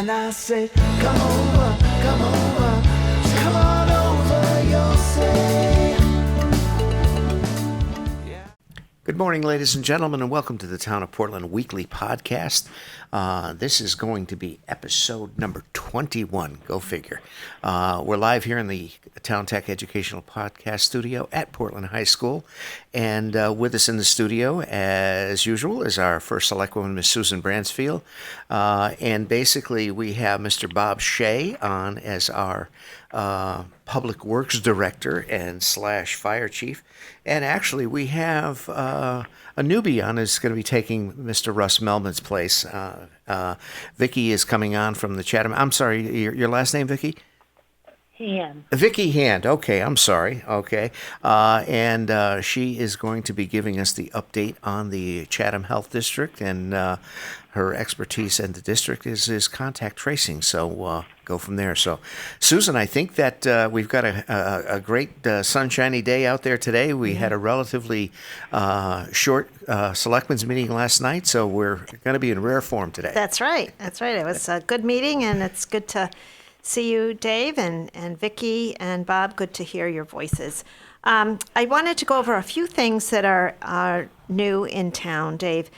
And I said, come over, just come on over, you'll say. Yeah. Good morning, ladies and gentlemen, and welcome to the Town of Portland Weekly Podcast. This is going to be episode number 21, go figure. We're live here in the Town Tech Educational Podcast Studio at Portland High School. And with us in the studio, as usual, is our first Selectwoman, Miss Susan Bransfield. And basically, we have Mr. Bob Shea on as our Public Works Director and / Fire Chief. And actually, we have a newbie on who's going to be taking Mr. Russ Melman's place. Vickie is coming on from the Chatham. I'm sorry, your last name, Vickie? Hand. Vickie Hand. Okay, I'm sorry. Okay. And she is going to be giving us the update on the Chatham Health District, and her expertise in the district is contact tracing. So go from there. So, Susan, I think that we've got a great sunshiny day out there today. We had a relatively short selectmen's meeting last night, so we're going to be in rare form today. That's right. It was a good meeting, and it's good to see you, Dave, and Vickie and Bob. Good to hear your voices. I wanted to go over a few things that are new in town, Dave.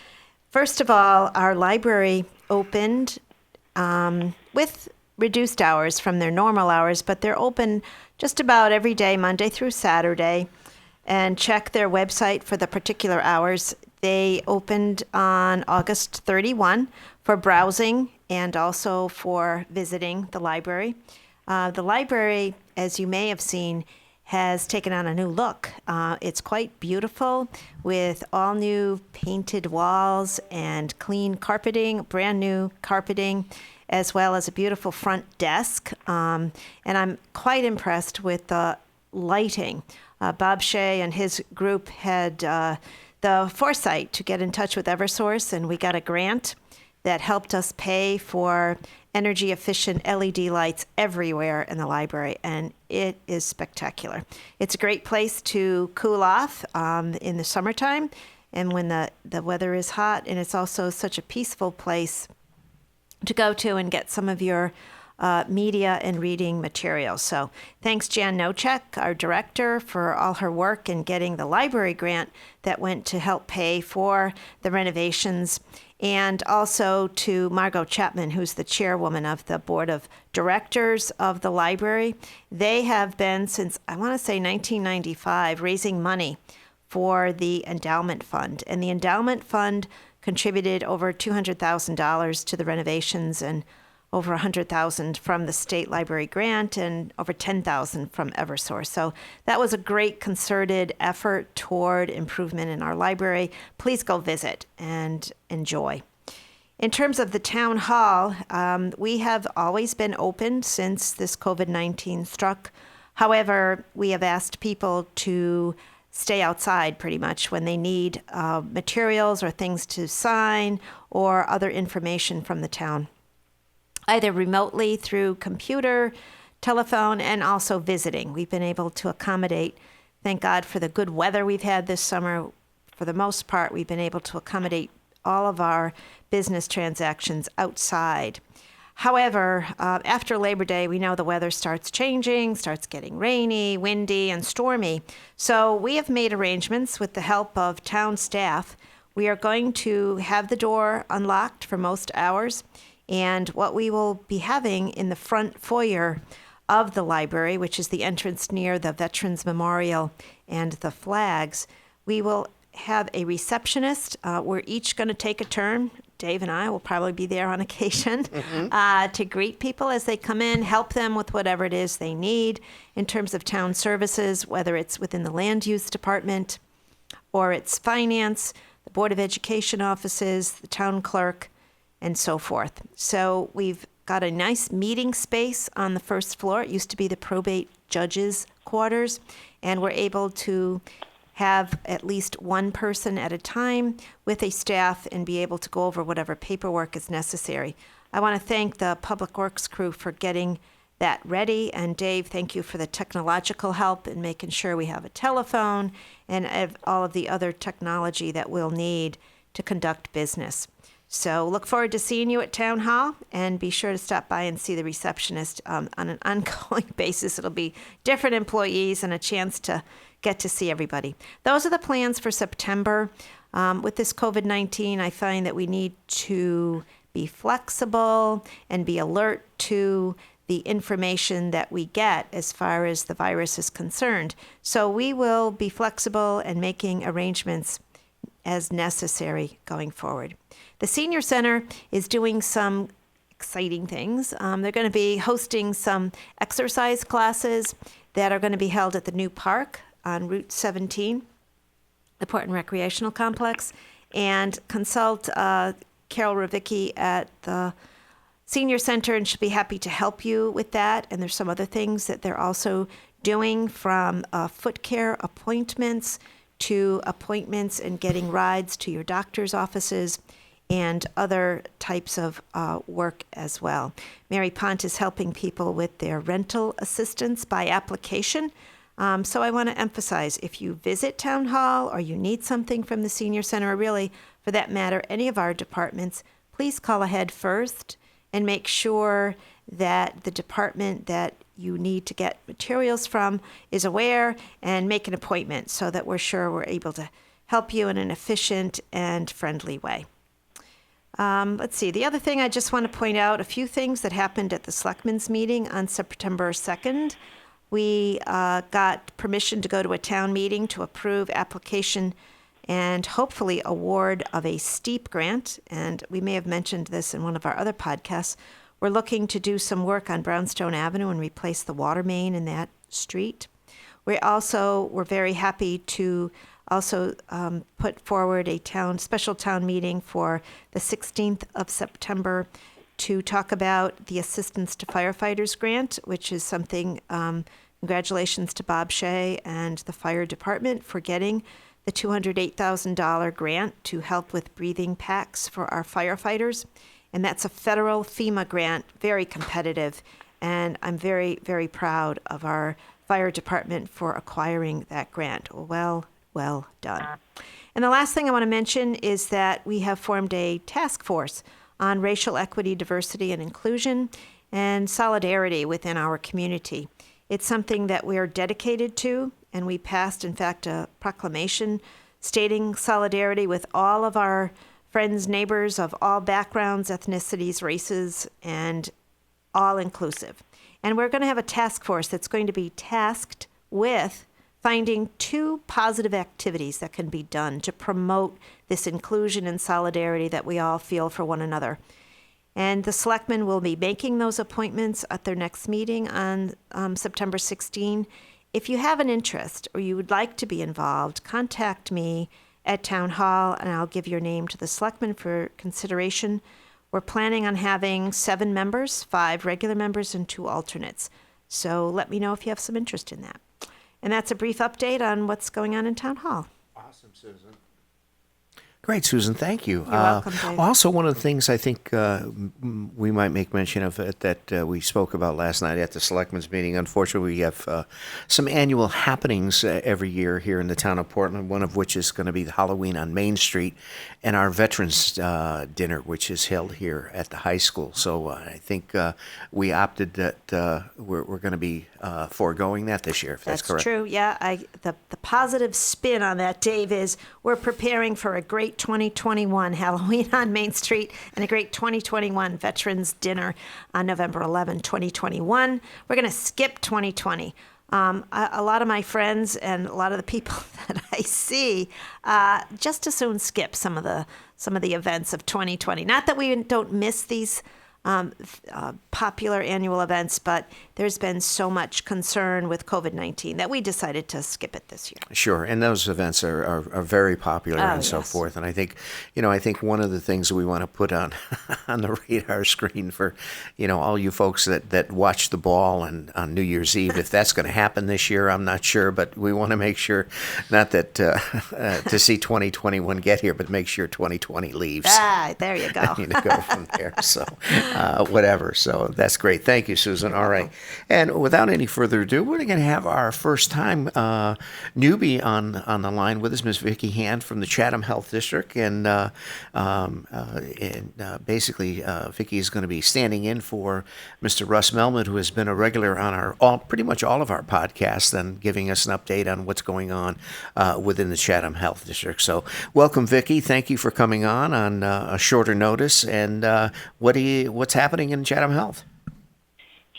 First of all, our library opened with reduced hours from their normal hours, but they're open just about every day, Monday through Saturday, and check their website for the particular hours. They opened on August 31 for browsing and also for visiting the library. The library, as you may have seen, has taken on a new look. It's quite beautiful with all new painted walls and clean carpeting, brand new carpeting, as well as a beautiful front desk. And I'm quite impressed with the lighting. Bob Shea and his group had the foresight to get in touch with Eversource, and we got a grant that helped us pay for energy efficient LED lights everywhere in the library, and it is spectacular. It's a great place to cool off in the summertime and when the weather is hot, and it's also such a peaceful place to go to and get some of your media and reading materials. So thanks Jan Nocek, our director, for all her work in getting the library grant that went to help pay for the renovations, and also to Margot Chapman, who's the chairwoman of the board of directors of the library. They have been, since I want to say 1995, raising money for the endowment fund. And the endowment fund contributed over $200,000 to the renovations, and over $100,000 from the state library grant, and over $10,000 from Eversource. So that was a great concerted effort toward improvement in our library. Please go visit and enjoy. In terms of the town hall, we have always been open since this COVID-19 struck. However, we have asked people to stay outside pretty much when they need materials or things to sign or other information from the town, either remotely through computer, telephone, and also visiting. We've been able to accommodate, thank God for the good weather we've had this summer. For the most part, we've been able to accommodate all of our business transactions outside. However, after Labor Day, we know the weather starts changing, starts getting rainy, windy, and stormy. So we have made arrangements with the help of town staff. We are going to have the door unlocked for most hours. And what we will be having in the front foyer of the library, which is the entrance near the Veterans Memorial and the flags, we will have a receptionist. We're each going to take a turn. Dave and I will probably be there on occasion to greet people as they come in, help them with whatever it is they need in terms of town services, whether it's within the land use department or it's finance, the Board of Education offices, the town clerk, and so forth. So we've got a nice meeting space on the first floor. It used to be the probate judges' quarters, and we're able to have at least one person at a time with a staff and be able to go over whatever paperwork is necessary. I want to thank the Public Works crew for getting that ready, and Dave, thank you for the technological help in making sure we have a telephone and all of the other technology that we'll need to conduct business. So look forward to seeing you at Town Hall, and be sure to stop by and see the receptionist on an ongoing basis. It'll be different employees and a chance to get to see everybody. Those are the plans for September. With this COVID-19, I find that we need to be flexible and be alert to the information that we get as far as the virus is concerned. So we will be flexible and making arrangements as necessary going forward. The Senior Center is doing some exciting things. They're going to be hosting some exercise classes that are going to be held at the new park on Route 17, the Portland Recreational Complex, and consult Carol Vickie at the Senior Center, and she'll be happy to help you with that. And there's some other things that they're also doing, from foot care appointments to appointments and getting rides to your doctor's offices and other types of work as well. Mary Pont is helping people with their rental assistance by application. So I want to emphasize, if you visit Town Hall or you need something from the Senior Center, or really, for that matter, any of our departments, please call ahead first and make sure that the department that you need to get materials from is aware, and make an appointment so that we're sure we're able to help you in an efficient and friendly way. Let's see. The other thing, I just want to point out a few things that happened at the Selectmen's meeting on September 2nd. We got permission to go to a town meeting to approve application and hopefully award of a STEEP grant. And we may have mentioned this in one of our other podcasts. We're looking to do some work on Brownstone Avenue and replace the water main in that street. We also were very happy to also put forward a special town meeting for the 16th of September to talk about the Assistance to Firefighters grant, which is something, congratulations to Bob Shea and the fire department for getting the $208,000 grant to help with breathing packs for our firefighters. And that's a federal FEMA grant, very competitive. And I'm very, very proud of our fire department for acquiring that grant. Well done. And the last thing I want to mention is that we have formed a task force on racial equity, diversity, and inclusion, and solidarity within our community. It's something that we are dedicated to, and we passed, in fact, a proclamation stating solidarity with all of our friends, neighbors of all backgrounds, ethnicities, races, and all inclusive. And we're going to have a task force that's going to be tasked with finding 2 positive activities that can be done to promote this inclusion and solidarity that we all feel for one another. And the selectmen will be making those appointments at their next meeting on September 16. If you have an interest or you would like to be involved, contact me at Town Hall, and I'll give your name to the selectmen for consideration. We're planning on having 7 members, 5 regular members, and 2 alternates. So let me know if you have some interest in that. And that's a brief update on what's going on in Town Hall. Awesome, Susan. Great, Susan. Thank you. You're welcome, Dave. Also, one of the things I think we might make mention of that we spoke about last night at the Selectmen's meeting. Unfortunately, we have some annual happenings every year here in the town of Portland, one of which is going to be the Halloween on Main Street and our Veterans Dinner, which is held here at the high school. So I think we opted that we're going to be foregoing that this year, if that's correct. That's true, yeah. The positive spin on that, Dave, is we're preparing for a great 2021 Halloween on Main Street and a great 2021 Veterans Dinner on November 11, 2021. We're going to skip 2020. A lot of my friends and a lot of the people that I see just as soon skip some of the events of 2020. Not that we don't miss these popular annual events, but there's been so much concern with COVID-19 that we decided to skip it this year. Sure, and those events are very popular and so forth. And I think, one of the things that we want to put on the radar screen for, all you folks that watch the ball and on New Year's Eve, if that's going to happen this year, I'm not sure, but we want to make sure, not that to see 2021 get here, but make sure 2020 leaves. There you go. Go from there. So, whatever. So that's great. Thank you, Susan. All right. And without any further ado, we're going to have our first time newbie on the line with us, Ms. Vickie Hand from the Chatham Health District. And basically, Vickie is going to be standing in for Mr. Russ Melman, who has been a regular on pretty much all of our podcasts and giving us an update on what's going on within the Chatham Health District. So welcome, Vickie. Thank you for coming on a shorter notice. And what's happening in Chatham Health?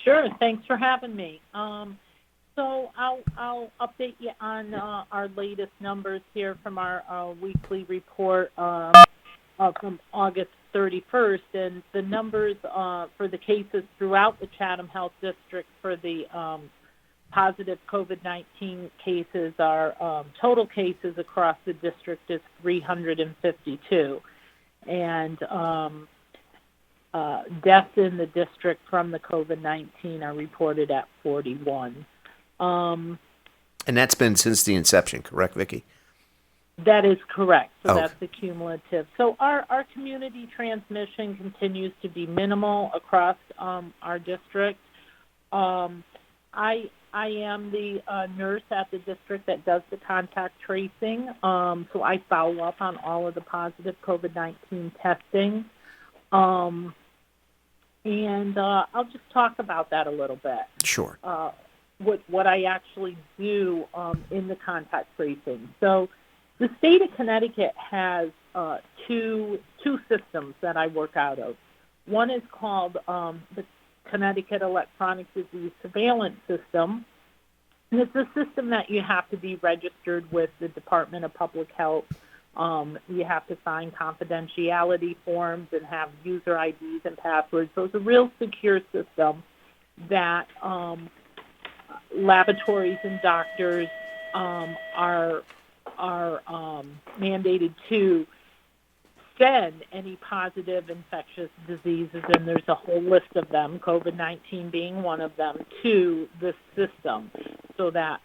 Sure. Thanks for having me. So I'll update you on our latest numbers here from our weekly report from August 31st, and the numbers for the cases throughout the Chatham Health District for the positive COVID-19 cases are total cases across the district is 352, and deaths in the district from the COVID-19 are reported at 41. And that's been since the inception, correct, Vickie? That is correct. So Okay. that's the cumulative. So our community transmission continues to be minimal across our district. I am the nurse at the district that does the contact tracing. So I follow up on all of the positive COVID-19 testing. And I'll just talk about that a little bit. Sure. What I actually do in the contact tracing. So the state of Connecticut has two systems that I work out of. One is called the Connecticut Electronic Disease Surveillance System, and it's a system that you have to be registered with the Department of Public Health. You have to sign confidentiality forms and have user IDs and passwords. So it's a real secure system that laboratories and doctors are mandated to send any positive infectious diseases, and there's a whole list of them, COVID-19 being one of them, to this system so that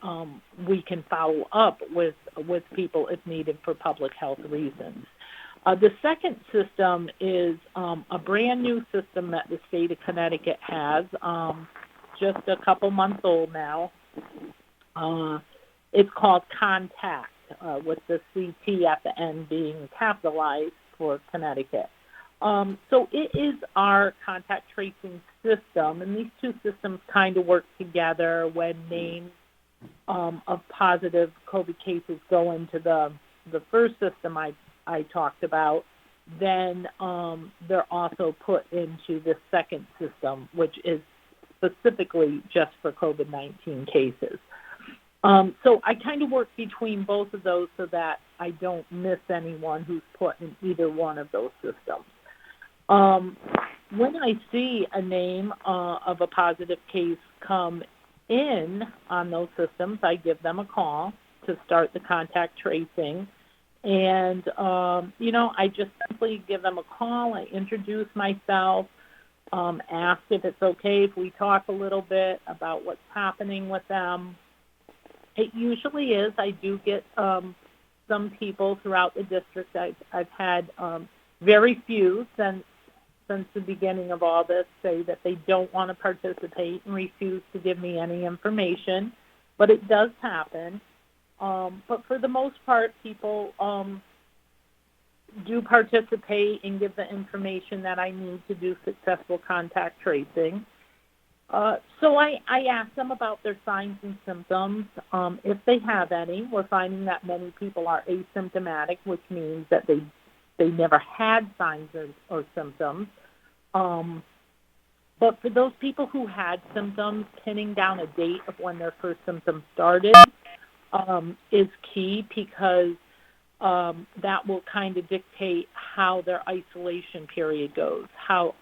we can follow up with people if needed for public health reasons. The second system is a brand new system that the state of Connecticut has, just a couple months old now. It's called Contact, with the CT at the end being capitalized for Connecticut. So it is our contact tracing system, and these two systems kind of work together when names of positive COVID cases go into the first system I talked about. Then they're also put into the second system, which is specifically just for COVID-19 cases. So I kind of work between both of those so that I don't miss anyone who's put in either one of those systems. When I see a name of a positive case come in on those systems, I give them a call to start the contact tracing. And, I just simply give them a call. I introduce myself, ask if it's okay if we talk a little bit about what's happening with them. It usually is. I do get some people throughout the district. I've had very few since the beginning of all this say that they don't want to participate and refuse to give me any information, but it does happen. But for the most part, people do participate and give the information that I need to do successful contact tracing. So I ask them about their signs and symptoms, if they have any. We're finding that many people are asymptomatic, which means that they never had signs or symptoms. But for those people who had symptoms, pinning down a date of when their first symptoms started is key, because that will kind of dictate how their isolation period goes, how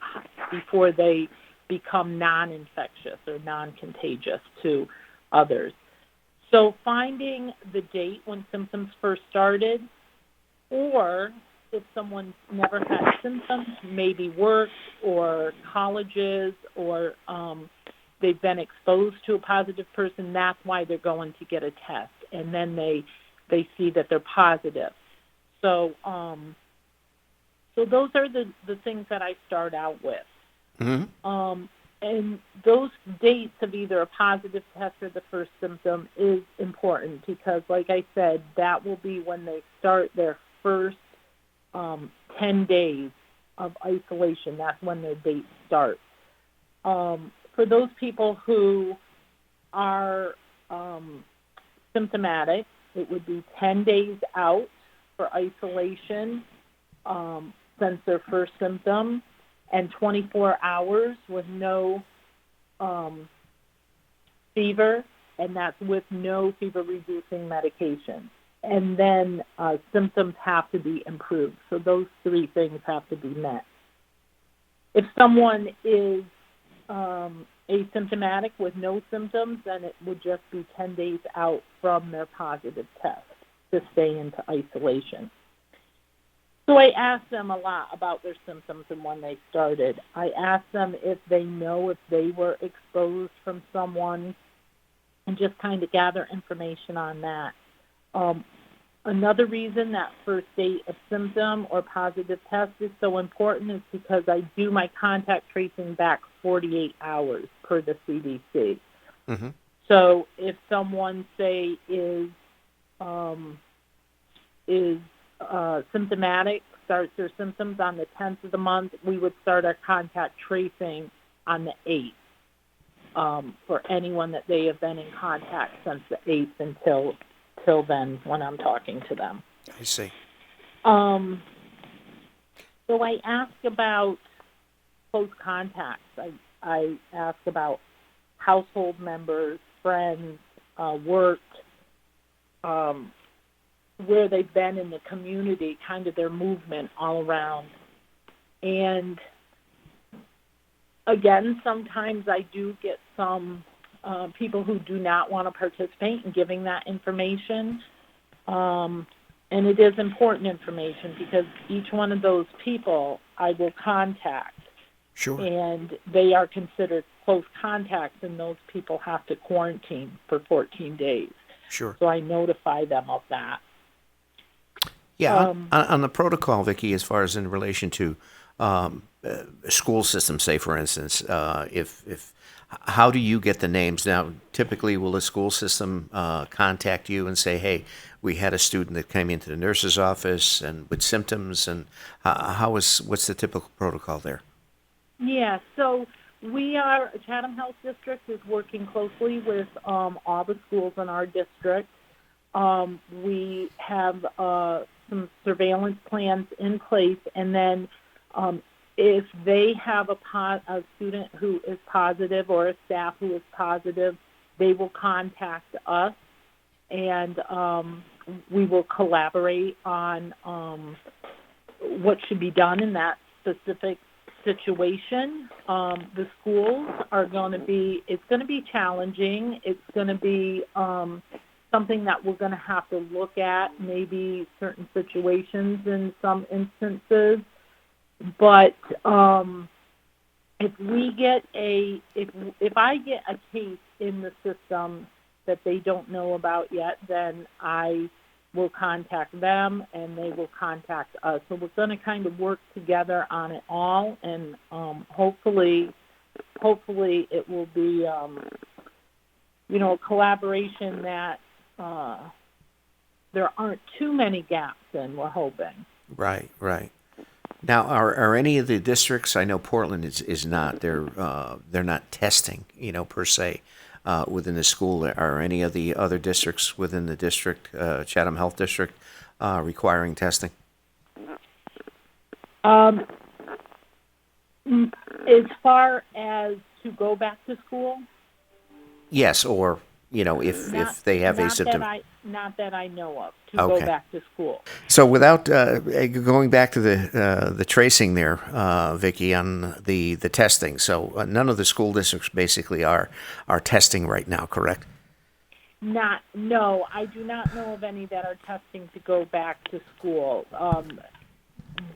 before they become non-infectious or non-contagious to others. So finding the date when symptoms first started, or if someone's never had symptoms, maybe work or colleges, or they've been exposed to a positive person, that's why they're going to get a test. And then they see that they're positive. So those are the things that I start out with. And those dates of either a positive test or the first symptom is important because, like I said, that will be when they start their first 10 days of isolation. That's when their date starts. For those people who are symptomatic, it would be 10 days out for isolation since their first symptom, and 24 hours with no fever, and that's with no fever-reducing medication. And then symptoms have to be improved. So those three things have to be met. If someone is asymptomatic with no symptoms, then it would just be 10 days out from their positive test to stay into isolation. So I asked them a lot about their symptoms and when they started. I asked them if they know if they were exposed from someone and just kind of gather information on that. Another reason that first date of symptom or positive test is so important is because I do my contact tracing back 48 hours per the CDC. Mm-hmm. So if someone, say, is symptomatic, starts their symptoms on the 10th of the month, we would start our contact tracing on the 8th for anyone that they have been in contact since the 8th until then when I'm talking to them. I see. So I ask about close contacts. I ask about household members, friends, work, where they've been in the community, kind of their movement all around. And again, sometimes I do get some people who do not want to participate in giving that information. And it is important information because each one of those people I will contact. Sure. And they are considered close contacts, and those people have to quarantine for 14 days. Sure. So I notify them of that. Yeah, on the protocol, Vickie, as far as in relation to school systems, say, for instance, if how do you get the names? Now, typically, will the school system contact you and say, hey, we had a student that came into the nurse's office and with symptoms, and what's the typical protocol there? Yeah, so Chatham Health District is working closely with all the schools in our district. We have some surveillance plans in place, and then if they have a student who is positive or a staff who is positive, they will contact us, and we will collaborate on what should be done in that specific situation. The schools are going to be, it's going to be challenging. It's going to be something that we're going to have to look at, maybe certain situations in some instances. But if I get a case in the system that they don't know about yet, then I will contact them and they will contact us. So we're going to kind of work together on it all, and hopefully it will be a collaboration that there aren't too many gaps in, we're hoping. Right. Now, are any of the districts? I know Portland is not. They're not testing, per se, within the school. Are any of the other districts within the district, Chatham Health District, requiring testing? As far as to go back to school? Yes, or if they have asymptomatic. Not that I know of, to go back to school. So without going back to the tracing there, Vickie, on the testing, so none of the school districts basically are testing right now, correct? No, I do not know of any that are testing to go back to school.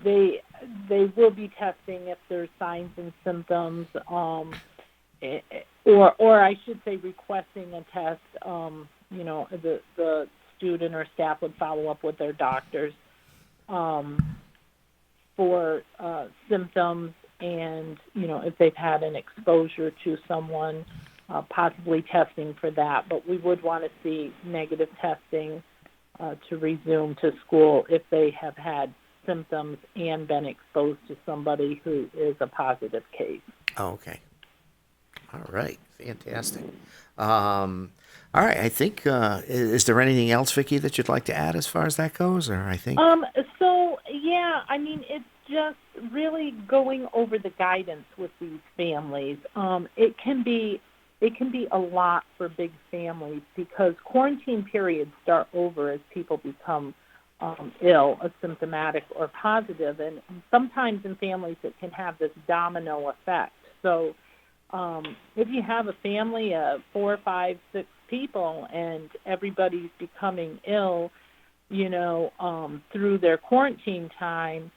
They will be testing if there's signs and symptoms, or I should say requesting a test. The student or staff would follow up with their doctors for symptoms and, if they've had an exposure to someone, possibly testing for that. But we would want to see negative testing to resume to school if they have had symptoms and been exposed to somebody who is a positive case. Oh, okay. All right. Fantastic. All right. I think, is there anything else, Vickie, that you'd like to add as far as that goes? Or I think. So, yeah, it's just really going over the guidance with these families. It can be a lot for big families because quarantine periods start over as people become ill, asymptomatic, or positive, and sometimes in families it can have this domino effect. So if you have a family of 4, 5, 6 people and everybody's becoming ill, through their quarantine time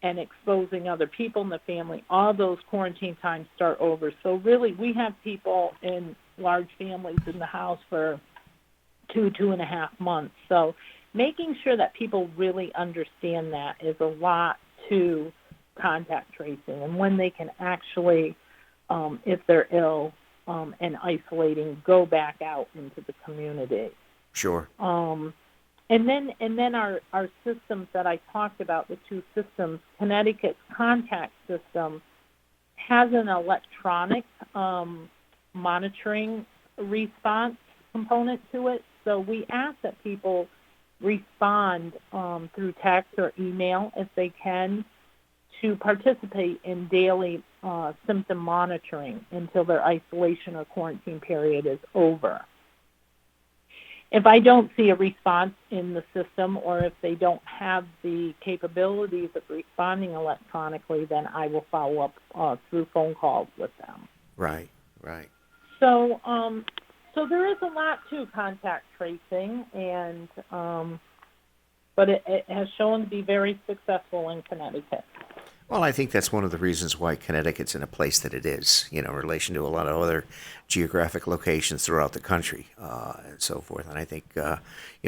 and exposing other people in the family, all those quarantine times start over. So really, we have people in large families in the house for 2.5 months. So making sure that people really understand that is a lot to contact tracing and when they can actually, if they're ill and isolating, go back out into the community. Sure. And then our systems that I talked about, the 2 systems, Connecticut's contact system has an electronic monitoring response component to it. So we ask that people respond through text or email if they can to participate in daily symptom monitoring until their isolation or quarantine period is over. If I don't see a response in the system or if they don't have the capabilities of responding electronically, then I will follow up through phone calls with them. Right. So there is a lot to contact tracing, and but it has shown to be very successful in Connecticut. Well, I think that's one of the reasons why Connecticut's in a place that it is, in relation to a lot of other geographic locations throughout the country and so forth. And I think,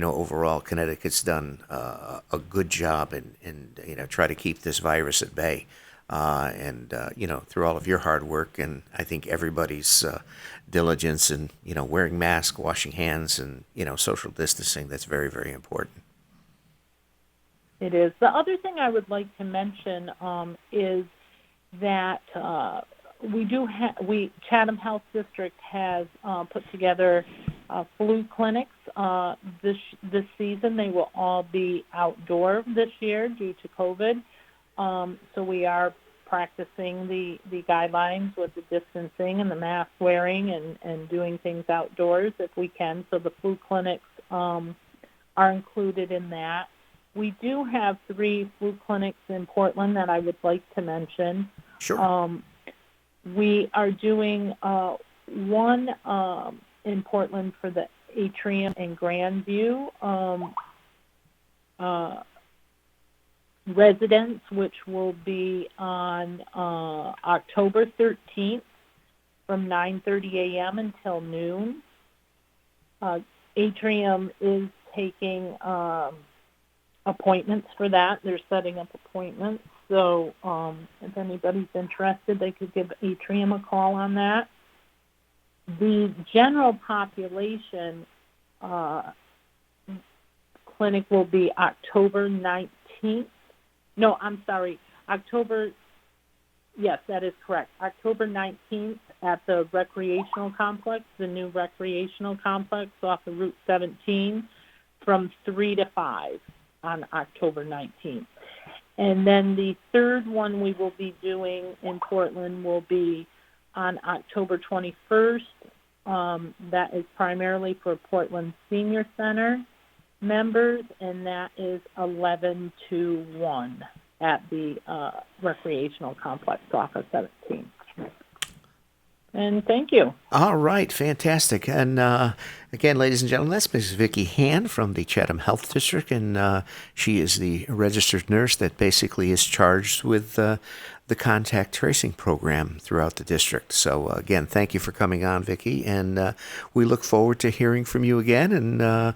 overall, Connecticut's done a good job in try to keep this virus at bay. Through all of your hard work and I think everybody's diligence and, wearing masks, washing hands, and, social distancing, that's very, very important. It is. The other thing I would like to mention is that Chatham Health District has put together flu clinics this season. They will all be outdoor this year due to COVID. So we are practicing the guidelines with the distancing and the mask wearing and doing things outdoors if we can. So the flu clinics are included in that. We do have 3 flu clinics in Portland that I would like to mention. Sure. We are doing one in Portland for the Atrium and Grandview residents, which will be on October 13th from 9:30 a.m. until noon. Atrium is taking appointments for that. They're setting up appointments. So if anybody's interested, they could give Atrium a call on that. The general population clinic will be October 19th. No, I'm sorry. Yes, that is correct. October 19th at the recreational complex, the new recreational complex off of Route 17 from 3 to 5. On October 19th. And then the third one we will be doing in Portland will be on October 21st. That is primarily for Portland Senior Center members, and that is 11 to 1 at the recreational complex off of 17. And thank you. All right, fantastic. And again, ladies and gentlemen, that's Mrs. Vickie Hand from the Chatham Health District, and she is the registered nurse that basically is charged with the contact tracing program throughout the district. So again, thank you for coming on, Vickie, and we look forward to hearing from you again. And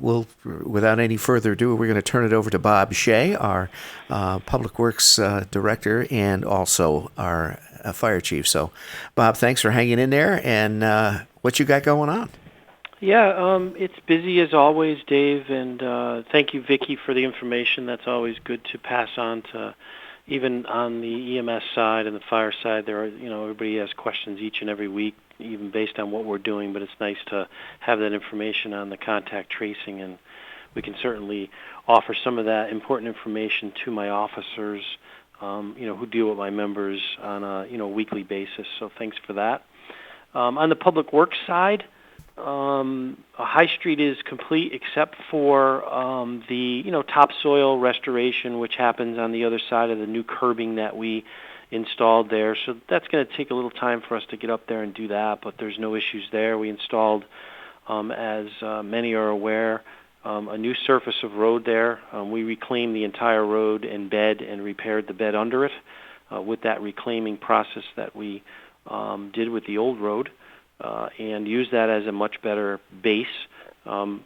we'll, without any further ado, we're going to turn it over to Bob Shea, our Public Works Director, and also our fire chief. So, Bob, thanks for hanging in there. And what you got going on? Yeah, it's busy as always, Dave, and thank you, Vickie, for the information. That's always good to pass on to, even on the EMS side and the fire side. There are, everybody has questions each and every week, even based on what we're doing. But it's nice to have that information on the contact tracing, and we can certainly offer some of that important information to my officers, who deal with my members on a weekly basis. So thanks for that. On the public works side, High Street is complete except for the topsoil restoration, which happens on the other side of the new curbing that we installed there. So that's going to take a little time for us to get up there and do that, but there's no issues there. We installed, as many are aware, a new surface of road there. We reclaimed the entire road and bed and repaired the bed under it with that reclaiming process that we did with the old road. And use that as a much better base for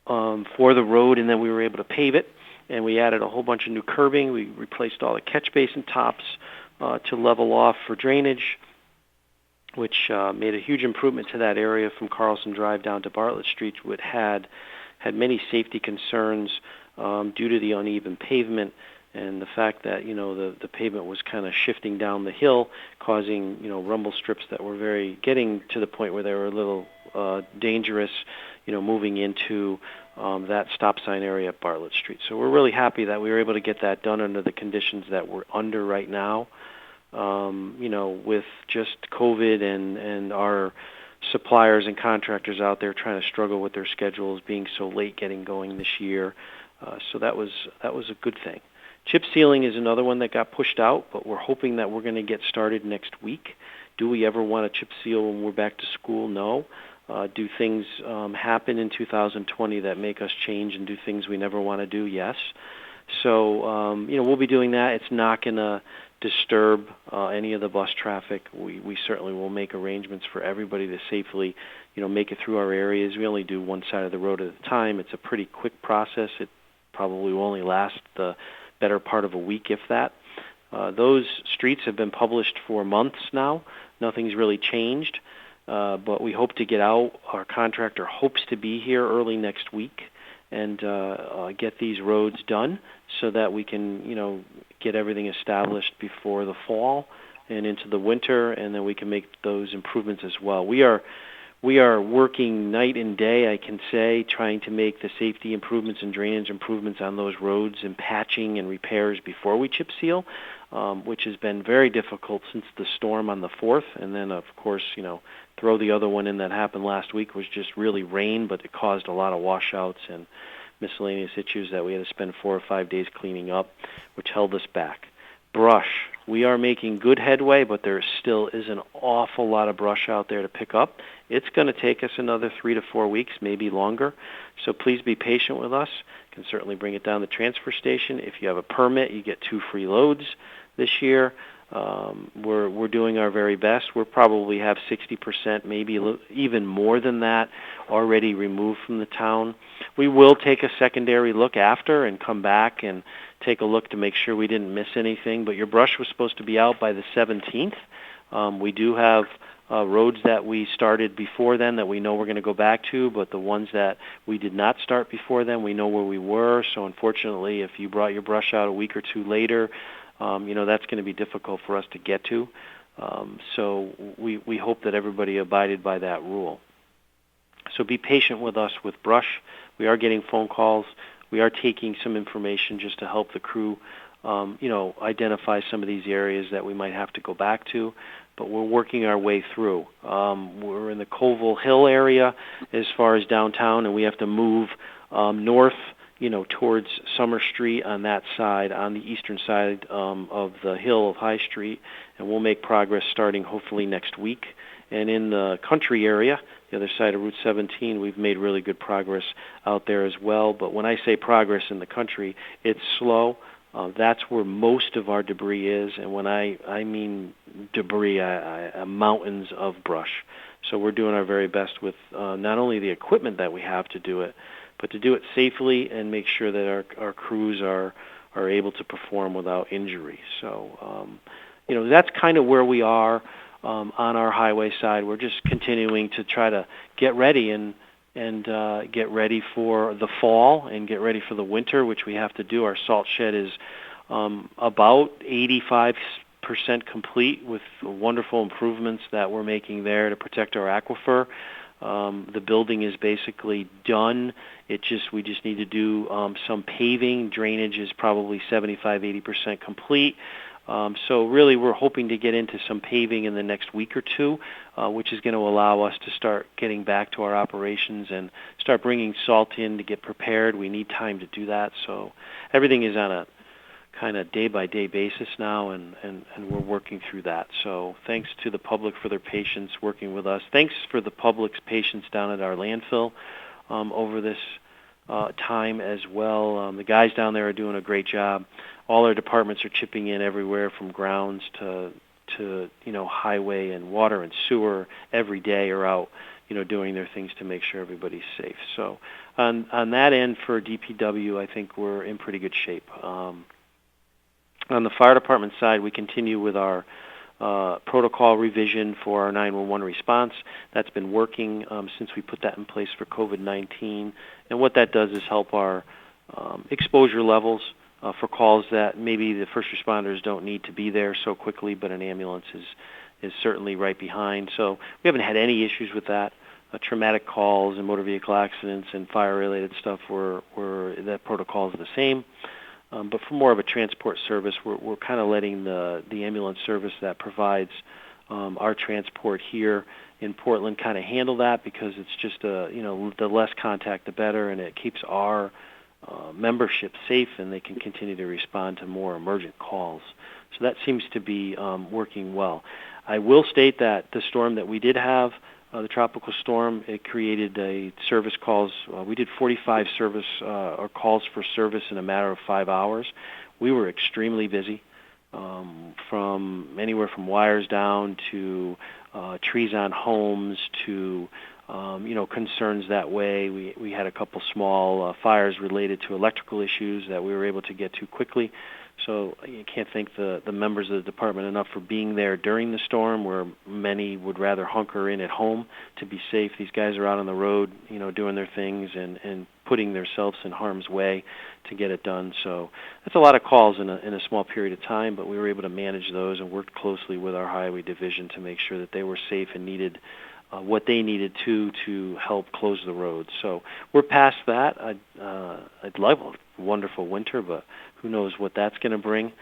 the road, and then we were able to pave it, and we added a whole bunch of new curbing. We replaced all the catch basin tops to level off for drainage, which made a huge improvement to that area from Carlson Drive down to Bartlett Street, which had many safety concerns due to the uneven pavement and the fact that the pavement was kind of shifting down the hill, causing rumble strips that were getting to the point where they were a little dangerous, moving into that stop sign area at Bartlett Street. So we're really happy that we were able to get that done under the conditions that we're under right now. With just COVID and our suppliers and contractors out there trying to struggle with their schedules, being so late getting going this year. So that was a good thing. Chip sealing is another one that got pushed out, but we're hoping that we're going to get started next week. Do we ever want to chip seal when we're back to school? No. Do things happen in 2020 that make us change and do things we never want to do? Yes. So, we'll be doing that. It's not going to disturb any of the bus traffic. We certainly will make arrangements for everybody to safely, make it through our areas. We only do one side of the road at a time. It's a pretty quick process. It probably will only last the better part of a week, if that. Those streets have been published for months now. Nothing's really changed, but we hope to get out. Our contractor hopes to be here early next week and get these roads done so that we can, get everything established before the fall and into the winter, and then we can make those improvements as well. We are working night and day, I can say, trying to make the safety improvements and drainage improvements on those roads and patching and repairs before we chip seal, which has been very difficult since the storm on the 4th. And then, of course, throw the other one in that happened last week was just really rain, but it caused a lot of washouts and miscellaneous issues that we had to spend 4 or 5 days cleaning up, which held us back. Brush. We are making good headway, but there still is an awful lot of brush out there to pick up. It's going to take us another 3 to 4 weeks, maybe longer. So please be patient with us. You can certainly bring it down to the transfer station. If you have a permit, you get 2 free loads this year. We're doing our very best. We'll probably have 60%, maybe even more than that, already removed from the town. We will take a secondary look after and come back and take a look to make sure we didn't miss anything. But your brush was supposed to be out by the 17th. We do have roads that we started before then that we know we're going to go back to, but the ones that we did not start before then, we know where we were. So unfortunately, if you brought your brush out a week or 2 later, that's going to be difficult for us to get to. So we hope that everybody abided by that rule. So be patient with us with brush. We are getting phone calls. We are taking some information just to help the crew, identify some of these areas that we might have to go back to. But we're working our way through. We're in the Colville Hill area as far as downtown, and we have to move north, towards Summer Street on that side, on the eastern side of the hill of High Street, and we'll make progress starting hopefully next week. And in the country area, the other side of Route 17, we've made really good progress out there as well. But when I say progress in the country, it's slow. That's where most of our debris is, and when I mean debris, mountains of brush. So we're doing our very best with not only the equipment that we have to do it, but to do it safely and make sure that our crews are able to perform without injury. So, that's kind of where we are on our highway side. We're just continuing to try to get ready and get ready for the fall and get ready for the winter, which we have to do. Our salt shed is about 85% complete with wonderful improvements that we're making there to protect our aquifer. The building is basically done. We just need to do some paving. Drainage is probably 75-80% complete. So really we're hoping to get into some paving in the next week or two, which is going to allow us to start getting back to our operations and start bringing salt in to get prepared. We need time to do that. So everything is on a kind of day-by-day basis now, and we're working through that. So thanks to the public for their patience working with us. Thanks for the public's patience down at our landfill over this time as well. The guys down there are doing a great job. All our departments are chipping in everywhere from grounds to highway and water and sewer. Every day are out doing their things to make sure everybody's safe. So on that end for DPW, I think we're in pretty good shape. On the fire department side, we continue with our protocol revision for our 911 response. That's been working since we put that in place for COVID-19. And what that does is help our exposure levels for calls that maybe the first responders don't need to be there so quickly, but an ambulance is certainly right behind. So we haven't had any issues with that. Traumatic calls and motor vehicle accidents and fire-related stuff that protocol is the same. But for more of a transport service, we're kind of letting the ambulance service that provides our transport here in Portland kind of handle that, because it's just the less contact the better, and it keeps our membership safe, and they can continue to respond to more emergent calls. So that seems to be working well. I will state that the storm that we did have, the tropical storm, it created a service calls. We did 45 service or calls for service in a matter of 5 hours. We were extremely busy, from anywhere from wires down to trees on homes to concerns that way. We had a couple small fires related to electrical issues that we were able to get to quickly. So you can't thank the members of the department enough for being there during the storm, where many would rather hunker in at home to be safe. These guys are out on the road, doing their things and putting themselves in harm's way to get it done. So that's a lot of calls in a small period of time, but we were able to manage those and worked closely with our highway division to make sure that they were safe and needed what they needed to help close the roads. So we're past that. I'd love a wonderful winter, but who knows what that's going to bring.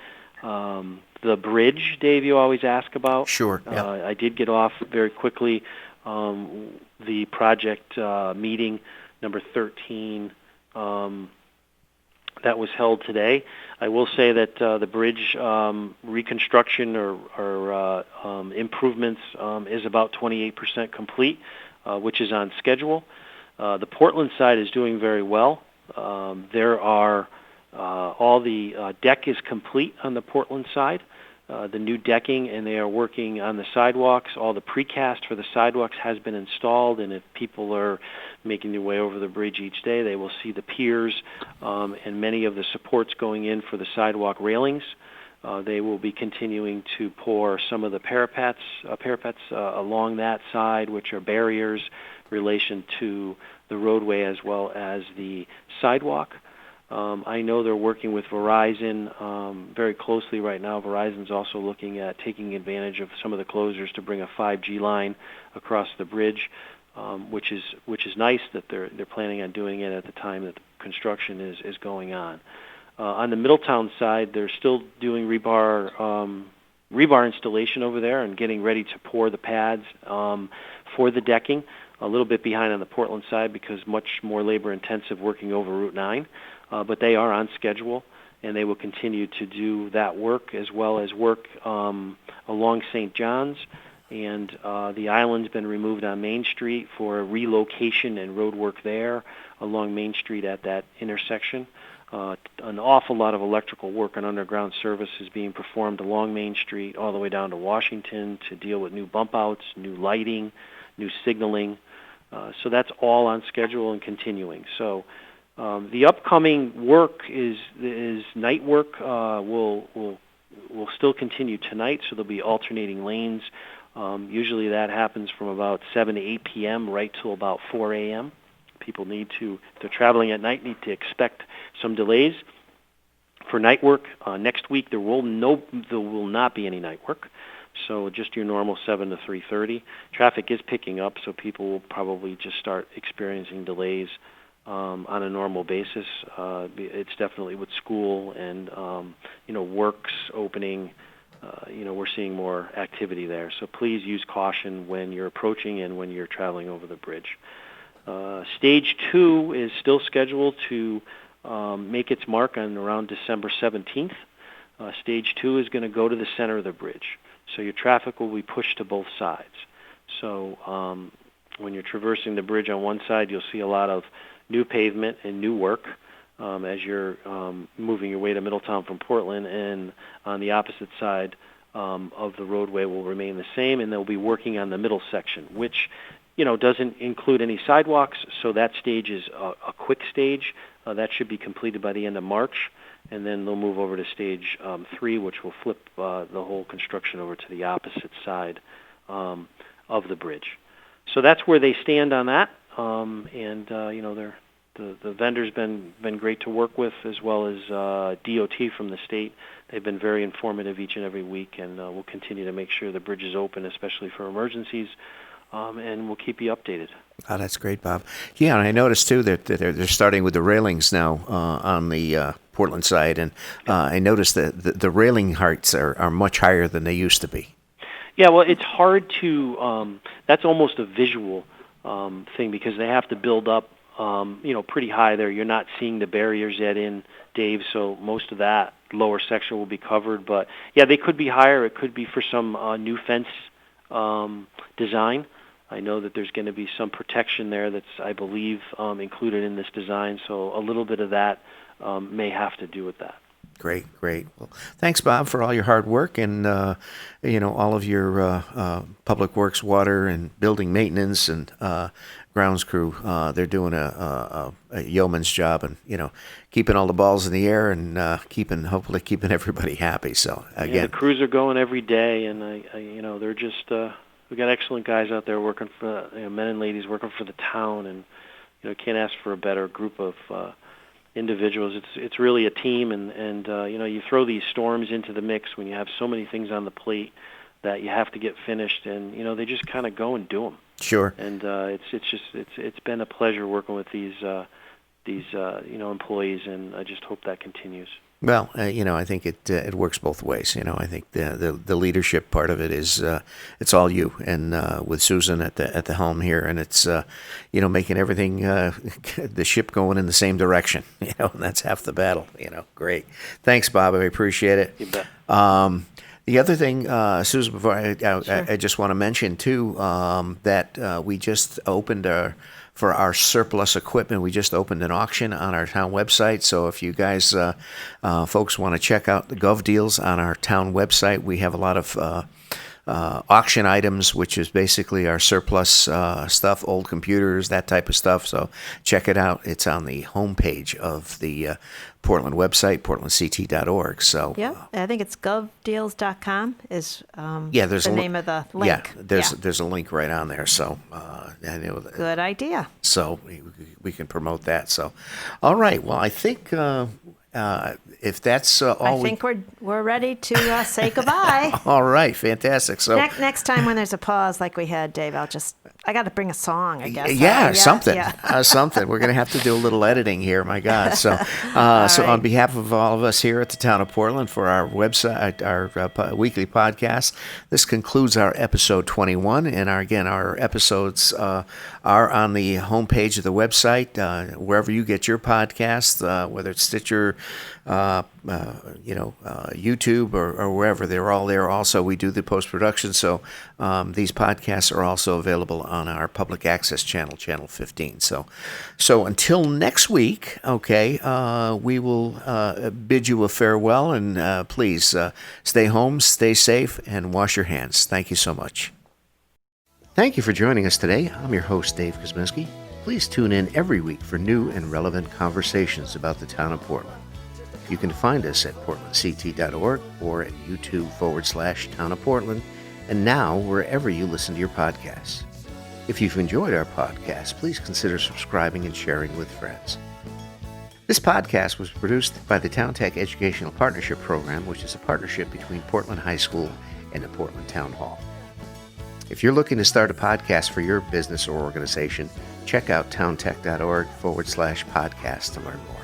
The bridge, Dave, you always ask about. Sure. Yeah. I did get off very quickly. The project meeting number 13 that was held today. I will say that the bridge reconstruction or improvements is about 28% complete, which is on schedule. The Portland side is doing very well. There are all the deck is complete on the Portland side, the new decking, and they are working on the sidewalks. All the precast for the sidewalks has been installed, and if people are making their way over the bridge each day, they will see the piers and many of the supports going in for the sidewalk railings. They will be continuing to pour some of the parapets along that side, which are barriers in relation to the roadway as well as the sidewalk. I know they're working with Verizon very closely right now. Verizon's also looking at taking advantage of some of the closures to bring a 5G line across the bridge, which is nice that they're planning on doing it at the time that the construction is going on. On the Middletown side, they're still doing rebar installation over there and getting ready to pour the pads for the decking. A little bit behind on the Portland side because much more labor-intensive working over Route 9. but they are on schedule, and they will continue to do that work as well as work along St. John's. And the island's been removed on Main Street for relocation and road work there along Main Street at that intersection. An awful lot of electrical work and underground service is being performed along Main Street all the way down to Washington to deal with new bump outs, new lighting, new signaling. So that's all on schedule and continuing. So the upcoming work is night work. Will still continue tonight, so there'll be alternating lanes. Usually that happens from about 7 to 8 p.m. right till about 4 a.m. People if they're traveling at night, need to expect some delays for night work. Next week there will not be any night work, so just your normal 7 to 3:30. Traffic is picking up, so people will probably just start experiencing delays on a normal basis. It's definitely with school and works opening. We're seeing more activity there. So please use caution when you're approaching and when you're traveling over the bridge. Stage 2 is still scheduled to make its mark on around December 17th. Stage 2 is going to go to the center of the bridge. So your traffic will be pushed to both sides. So when you're traversing the bridge on one side, you'll see a lot of new pavement and new work as you're moving your way to Middletown from Portland, and on the opposite side of the roadway will remain the same, and they'll be working on the middle section, which doesn't include any sidewalks, so that stage is a quick stage. That should be completed by the end of March, and then they'll move over to stage 3, which will flip the whole construction over to the opposite side of the bridge. So that's where they stand on that, the vendor's been great to work with, as well as DOT from the state. They've been very informative each and every week, and we'll continue to make sure the bridge is open, especially for emergencies, and we'll keep you updated. Oh, that's great, Bob. Yeah, and I noticed, too, that they're starting with the railings now on the Portland side, and I noticed that the railing heights are much higher than they used to be. Yeah, well, it's hard to that's almost a visual thing, because they have to build up pretty high there. You're not seeing the barriers yet in, Dave, so most of that lower section will be covered. But, yeah, they could be higher. It could be for some new fence design. I know that there's going to be some protection there that's, I believe, included in this design, so a little bit of that may have to do with that. Great. Well, thanks, Bob, for all your hard work and, all of your public works, water, and building maintenance and grounds crew. They're doing a yeoman's job and, keeping all the balls in the air and hopefully keeping everybody happy. So, again. Yeah, the crews are going every day, and, they're just, we've got excellent guys out there working for, men and ladies working for the town, and, can't ask for a better group of individuals. It's really a team, and you throw these storms into the mix when you have so many things on the plate that you have to get finished, and they just kind of go and do them. Sure. And it's been a pleasure working with these employees, and I just hope that continues. Well, I think it works both ways. I think the leadership part of it is it's all you, and with Susan at the helm here, and it's making everything the ship going in the same direction. And that's half the battle. Great. Thanks, Bob. I appreciate it. You bet. The other thing, Susan, before Sure. I just want to mention too that we just opened for our surplus equipment. We just opened an auction on our town website. So if you guys, folks, want to check out the Gov deals on our town website, we have a lot of auction items, which is basically our surplus stuff, old computers, that type of stuff. So check it out. It's on the homepage of the Portland website, portlandct.org. So Yeah, I think it's govdeals.com is there's the name of the link. Yeah, there's a link right on there. So I know that. Good idea. So we can promote that. So, all right. Well, I think if that's all I think we're ready to say goodbye. all right, fantastic. So Next time when there's a pause like we had, Dave, I got to bring a song, I guess. yeah, something, Yeah. something. We're going to have to do a little editing here. My God. So, so on behalf of all of us here at the Town of Portland for our website, our weekly podcast, this concludes our episode 21. And our episodes are on the homepage of the website, wherever you get your podcasts, whether it's Stitcher, YouTube or wherever. They're all there. Also, we do the post-production, so these podcasts are also available on our public access channel, Channel 15. So until next week, okay, we will bid you a farewell, and please stay home, stay safe, and wash your hands. Thank you so much. Thank you for joining us today. I'm your host, Dave Kosminski. Please tune in every week for new and relevant conversations about the town of Portland. You can find us at portlandct.org or at YouTube/Town of Portland, and now wherever you listen to your podcasts. If you've enjoyed our podcast, please consider subscribing and sharing with friends. This podcast was produced by the Town Tech Educational Partnership Program, which is a partnership between Portland High School and the Portland Town Hall. If you're looking to start a podcast for your business or organization, check out towntech.org/podcast to learn more.